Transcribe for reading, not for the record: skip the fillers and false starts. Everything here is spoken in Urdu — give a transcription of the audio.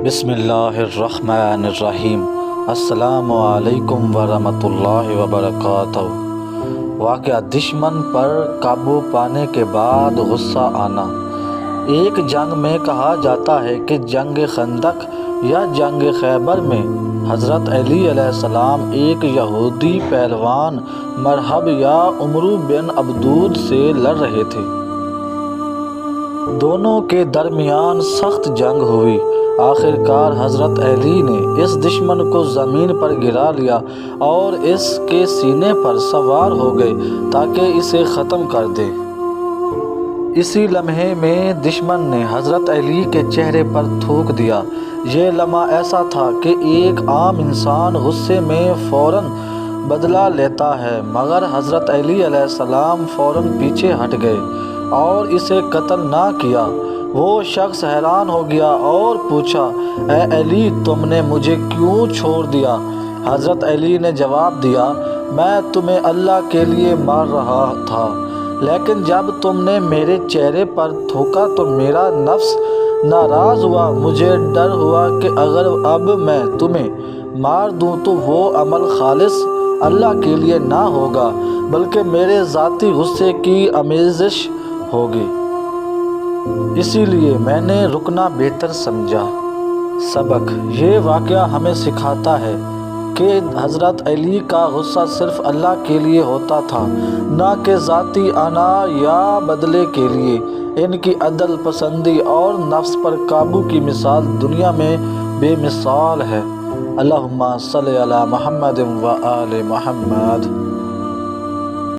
بسم اللہ الرحمن الرحیم۔ السلام علیکم ورحمۃ اللہ وبرکاتہ۔ واقعہ دشمن پر قابو پانے کے بعد غصہ آنا۔ ایک جنگ میں کہا جاتا ہے کہ جنگ خندق یا جنگ خیبر میں حضرت علی علیہ السلام ایک یہودی پہلوان مرحب یا عمرو بن عبدود سے لڑ رہے تھے۔ دونوں کے درمیان سخت جنگ ہوئی۔ آخر کار حضرت علی نے اس دشمن کو زمین پر گرا لیا اور اس کے سینے پر سوار ہو گئے تاکہ اسے ختم کر دے۔ اسی لمحے میں دشمن نے حضرت علی کے چہرے پر تھوک دیا۔ یہ لمحہ ایسا تھا کہ ایک عام انسان غصے میں فوراً بدلہ لیتا ہے، مگر حضرت علی علیہ السلام فوراً پیچھے ہٹ گئے اور اسے قتل نہ کیا۔ وہ شخص حیران ہو گیا اور پوچھا، اے علی، تم نے مجھے کیوں چھوڑ دیا؟ حضرت علی نے جواب دیا، میں تمہیں اللہ کے لیے مار رہا تھا، لیکن جب تم نے میرے چہرے پر تھوکا تو میرا نفس ناراض ہوا۔ مجھے ڈر ہوا کہ اگر اب میں تمہیں مار دوں تو وہ عمل خالص اللہ کے لیے نہ ہوگا بلکہ میرے ذاتی غصے کی آمیزش ہوگی، اسی لیے میں نے رکنا بہتر سمجھا۔ سبق: یہ واقعہ ہمیں سکھاتا ہے کہ حضرت علی کا غصہ صرف اللہ کے لیے ہوتا تھا، نہ کہ ذاتی انا یا بدلے کے لیے۔ ان کی عدل پسندی اور نفس پر قابو کی مثال دنیا میں بے مثال ہے۔ اللہم صلی علی محمد و آل محمد۔